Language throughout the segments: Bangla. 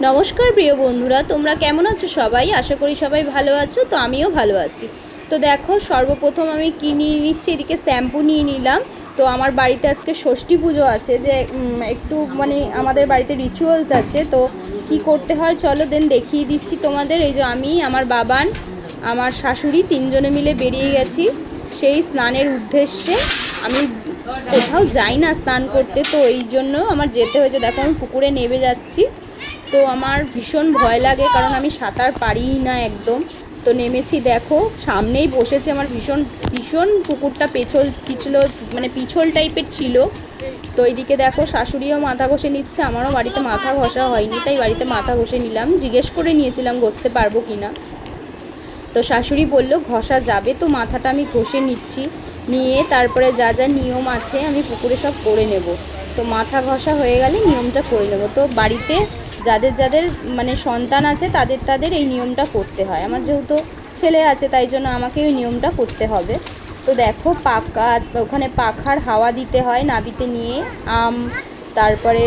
নমস্কার প্রিয় বন্ধুরা, তোমরা কেমন আছো সবাই? আশা করি সবাই ভালো আছো। তো আমিও ভালো আছি। তো দেখো, সর্বপ্রথম আমি কি নিয়ে নিচ্ছি, এদিকে শ্যাম্পু নিয়ে নিলাম। তো আমার বাড়িতে আজকে ষষ্ঠী পুজো আছে, যে একটু মানে আমাদের বাড়িতে রিচুয়ালস আছে। তো কি করতে হয় চলো দেন দেখিয়ে দিচ্ছি তোমাদের। এই যে আমি, আমার বাবান, আমার শাশুড়ি তিনজনে মিলে বেরিয়ে গেছি সেই স্নানের উদ্দেশ্যে। আমি কোথাও যাই না স্নান করতে, তো এই জন্য আমার যেতে হয়েছে। দেখো আমি পুকুরে নেমে যাচ্ছি। তো আমার ভীষণ ভয় লাগে, কারণ আমি সাঁতার পারিই না একদম। তো নেমেছি, দেখো সামনেই বসেছে। আমার ভীষণ ভীষণ পুকুরটা পিছল মানে পিছল টাইপের ছিল। তো এইদিকে দেখো শাশুড়িও মাথা ঘষে নিচ্ছে। আমারও বাড়িতে মাথা ঘষা হয়নি, তাই বাড়িতে মাথা ঘষে নিলাম। জিজ্ঞেস করে নিয়েছিলাম ঘষতে পারবো কি না। তো শাশুড়ি বললো ঘষা যাবে, তো মাথাটা আমি ঘষে নিচ্ছি। নিয়ে তারপরে যা যা নিয়ম আছে আমি পুকুরে সব করে নেব। তো মাথা ঘষা হয়ে গেলে নিয়মটা করে নেব। তো বাড়িতে যাদের যাদের মানে সন্তান আছে তাদের এই নিয়মটা করতে হয়। আমার যেহেতু ছেলে আছে তাই জন্য আমাকে ওই নিয়মটা করতে হবে। তো দেখো ওখানে পাখার হাওয়া দিতে হয় নাবিতে নিয়ে। তারপরে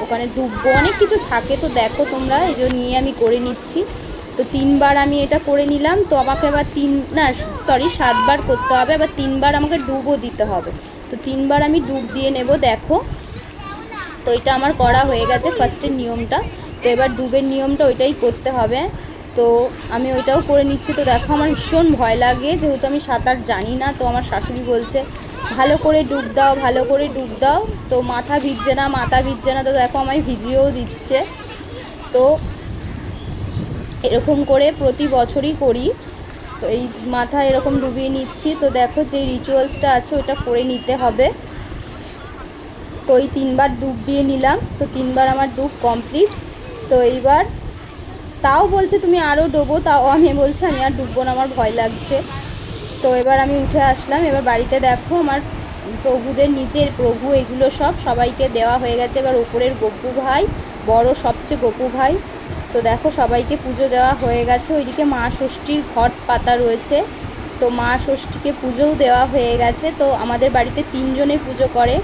ওখানে দুব্বো অনেক কিছু থাকে। তো দেখো তোমরা, এই যে নিয়ে আমি করে নিচ্ছি। তো 3বার আমি এটা করে নিলাম। তো আমাকে আবার 7বার করতে হবে। আবার 3বার আমাকে ডুবও দিতে হবে। তো 3বার আমি ডুব দিয়ে নেব। দেখো, তো এটা আমার করা হয়ে গেছে ফার্স্টের নিয়মটা। তো এবার ডুবের নিয়মটা ওইটাই করতে হবে। তো আমি ওইটাও করে নিচ্ছি। তো দেখো আমার ভীষণ ভয় লাগে, যেহেতু আমি সাঁতার জানি না। তো আমার শাশুড়ি বলছে ভালো করে ডুব দাও, ভালো করে ডুব দাও। তো মাথা ভিজছে না। তো দেখো আমায় ভিজিয়েও দিচ্ছে। তো এরকম করে প্রতি বছরই করি। তো এই মাথা এরকম ডুবিয়ে নিচ্ছি। তো দেখো যে রিচুয়ালসটা আছে ওটা করে নিতে হবে। তো এই 3বার ডুব দিয়ে নিলাম। তো 3বার আমার ডুব কমপ্লিট। তো এইবার তাও বলছে তুমি আরও ডোবো, তাও আমি বলছি আমি আর ডুববো না, আমার ভয় লাগছে। তো এবার আমি উঠে আসলাম। এবার বাড়িতে দেখো আমার প্রভুদের, নিজের প্রভু এগুলো সবাইকে দেওয়া হয়ে গেছে। এবার উপরের গপু ভাই, বড় সবচেয়ে গপু ভাই। তো দেখো সবাইকে পুজো দেওয়া হয়ে গেছে। ওইদিকে মা ষষ্ঠীর ঘট পাতা রয়েছে। তো মা ষষ্ঠীকে পুজোও দেওয়া হয়ে গেছে। তো আমাদের বাড়িতে 3জনে পুজো করে,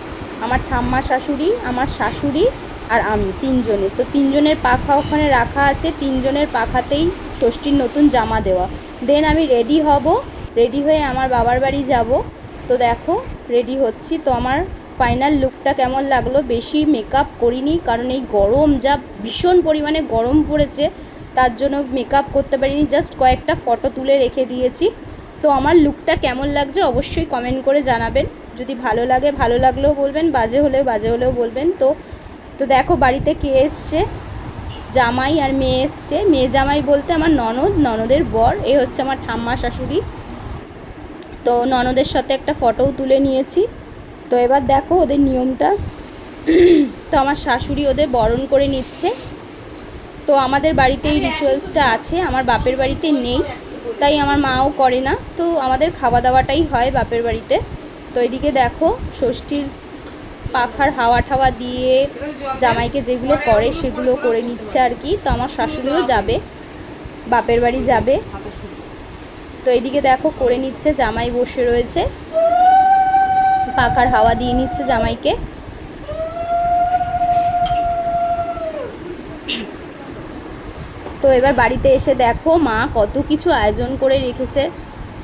আমার ঠাম্মা শাশুড়ি, আমার শাশুড়ি আর আমি, 3জনে। তো 3জনের পাখা ওখানে রাখা আছে। 3জনের পাখাতেই ষষ্ঠীর নতুন জামা দেওয়া। দেন আমি রেডি হব, রেডি হয়ে আমার বাবার বাড়ি যাব। তো দেখো রেডি হচ্ছি। তো আমার ফাইনাল লুকটা কেমন লাগলো? বেশি মেকআপ করিনি, কারণ এই গরম যা ভীষণ পরিমাণে গরম পড়েছে, তার জন্য মেকআপ করতে পারিনি। জাস্ট কয়েকটা ফটো তুলে রেখে দিয়েছি। তো আমার লুকটা কেমন লাগছে অবশ্যই কমেন্ট করে জানাবেন। যদি ভালো লাগে, ভালো লাগলেও বলবেন, বাজে হলেও বলবেন। তো দেখো বাড়িতে কে এসছে, জামাই আর মেয়ে এসছে। মেয়ে জামাই বলতে আমার ননদের বর। এ হচ্ছে আমার ঠাম্মা শাশুড়ি। তো ননদের সাথে একটা ফটোও তুলে নিয়েছি। তো এবার দেখো ওদের নিয়মটা। তো আমার শাশুড়ি ওদের বরণ করে নিচ্ছে। তো আমাদের বাড়িতে এই রিচুয়ালসটা আছে, আমার বাপের বাড়িতে নেই, তাই আমার মাও করে না। তো আমাদের খাওয়া দাওয়াটাই হয় বাপের বাড়িতে। তো এদিকে দেখো ষষ্ঠীর পাখার হাওয়া ঠাওয়া দিয়ে জামাইকে যেগুলো করে সেগুলো করে নিচ্ছে আর কি। তো আমার শাশুড়িও যাবে, বাপের বাড়ি যাবে। তো এদিকে দেখো করে নিচ্ছে, জামাই বসে রয়েছে, পাখার হাওয়া দিয়ে নিচ্ছে জামাইকে। তো এবার বাড়িতে এসে দেখো মা কত কিছু আয়োজন করে রেখেছে।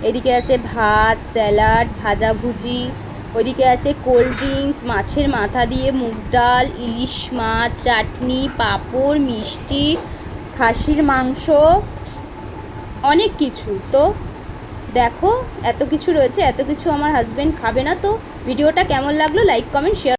এদিকে আছে ভাত, স্যালাড, ভাজাভুজি। ওইদিকে আছে কোল্ড ড্রিঙ্কস, মাছের মাথা দিয়ে মুগ ডাল, ইলিশ মাছ, চাটনি, পাঁপড়, মিষ্টি, খাসির মাংস, অনেক কিছু। তো দেখো এত কিছু রয়েছে, এত কিছু আমার হাজব্যান্ড খাবে না। তো ভিডিওটা কেমন লাগলো লাইক কমেন্ট শেয়ার